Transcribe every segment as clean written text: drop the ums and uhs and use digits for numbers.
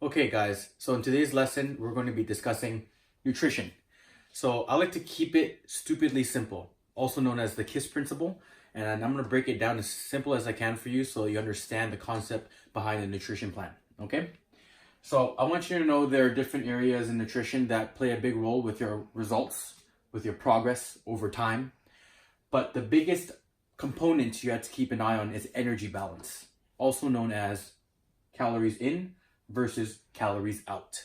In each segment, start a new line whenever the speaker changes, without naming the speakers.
Okay guys, so in today's lesson, we're going to be discussing nutrition. So I like to keep it stupidly simple, also known as the KISS principle. And I'm going to break it down as simple as I can for you so you understand the concept behind the nutrition plan, okay? So I want you to know there are different areas in nutrition that play a big role with your results, with your progress over time. But the biggest component you have to keep an eye on is energy balance, also known as calories in versus calories out.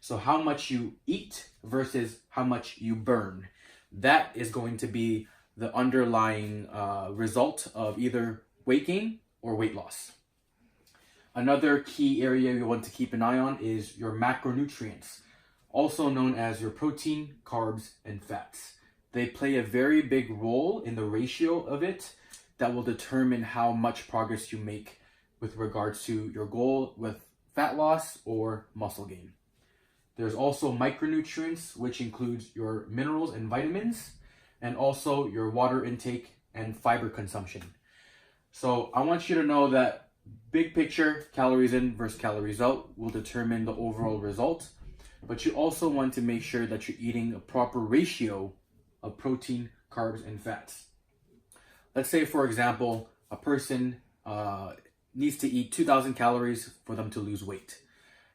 So how much you eat versus how much you burn. That is going to be the underlying result of either weight gain or weight loss. Another key area you want to keep an eye on is your macronutrients, also known as your protein, carbs, and fats. They play a very big role in the ratio of it that will determine how much progress you make with regards to your goal with fat loss or muscle gain. There's also micronutrients, which includes your minerals and vitamins, and also your water intake and fiber consumption. So I want you to know that big picture, calories in versus calories out will determine the overall result, but you also want to make sure that you're eating a proper ratio of protein, carbs, and fats. Let's say, for example, a person needs to eat 2,000 calories for them to lose weight.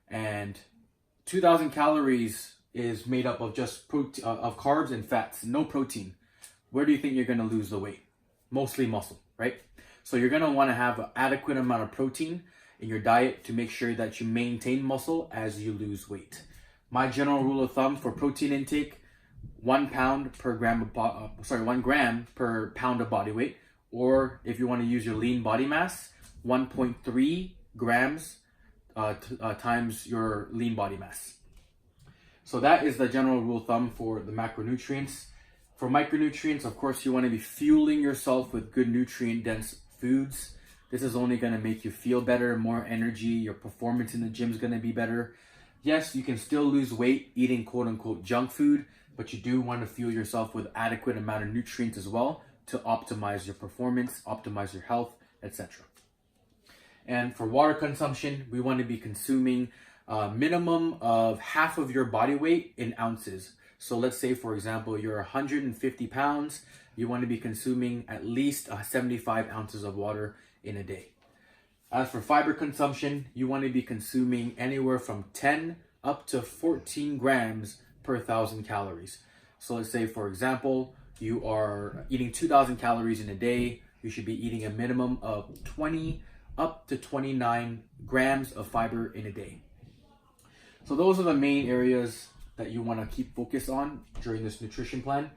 And 2,000 calories is made up of just of carbs and fats, no protein. Where do you think you're going to lose the weight? Mostly muscle, right? So you're going to want to have an adequate amount of protein in your diet to make sure that you maintain muscle as you lose weight. My general rule of thumb for protein intake, 1 gram per pound of body weight, or if you want to use your lean body mass, 1.3 grams times your lean body mass. So that is the general rule of thumb for the macronutrients. For micronutrients, of course, you want to be fueling yourself with good nutrient-dense foods. This is only going to make you feel better, more energy. Your performance in the gym is going to be better. Yes, you can still lose weight eating quote-unquote junk food, but you do want to fuel yourself with adequate amount of nutrients as well to optimize your performance, optimize your health, etc. And for water consumption, we want to be consuming a minimum of half of your body weight in ounces. So let's say, for example, you're 150 pounds, you want to be consuming at least 75 ounces of water in a day. As for fiber consumption, you want to be consuming anywhere from 10 up to 14 grams per 1,000 calories. So let's say, for example, you are eating 2,000 calories in a day, you should be eating a minimum of 20 up to 29 grams of fiber in a day. So those are the main areas that you want to keep focus on during this nutrition plan.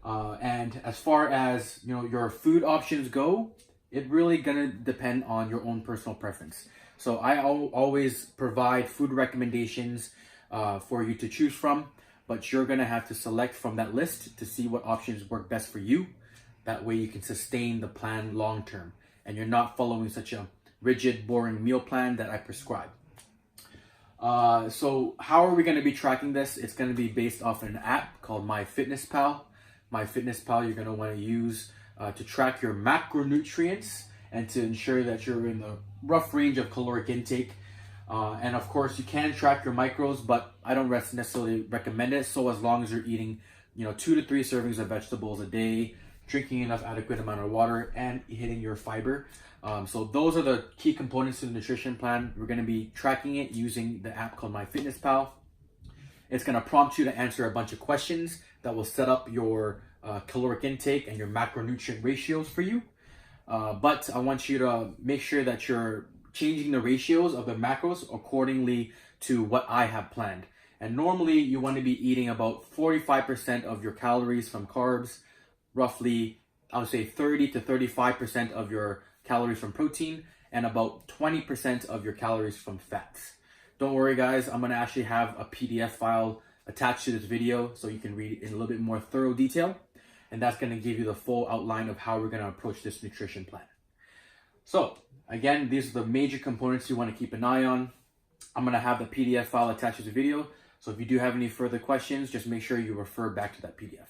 And as far as your food options go, it really gonna depend on your own personal preference. So I always provide food recommendations for you to choose from, but you're gonna have to select from that list to see what options work best for you. That way you can sustain the plan long term and you're not following such a rigid, boring meal plan that I prescribe. So how are we going to be tracking this? It's going to be based off an app called MyFitnessPal. MyFitnessPal you're going to want to use to track your macronutrients and to ensure that you're in the rough range of caloric intake. And of course you can track your macros, but I don't necessarily recommend it. So as long as you're eating 2 to 3 servings of vegetables a day, drinking enough adequate amount of water, and hitting your fiber. So those are the key components to the nutrition plan. We're going to be tracking it using the app called MyFitnessPal. It's going to prompt you to answer a bunch of questions that will set up your caloric intake and your macronutrient ratios for you. But I want you to make sure that you're changing the ratios of the macros accordingly to what I have planned. And normally you want to be eating about 45% of your calories from carbs, roughly, I would say 30 to 35% of your calories from protein, and about 20% of your calories from fats. Don't worry guys, I'm going to actually have a PDF file attached to this video so you can read it in a little bit more thorough detail, and that's going to give you the full outline of how we're going to approach this nutrition plan. So again, these are the major components you want to keep an eye on. I'm going to have the PDF file attached to the video, so if you do have any further questions, just make sure you refer back to that PDF.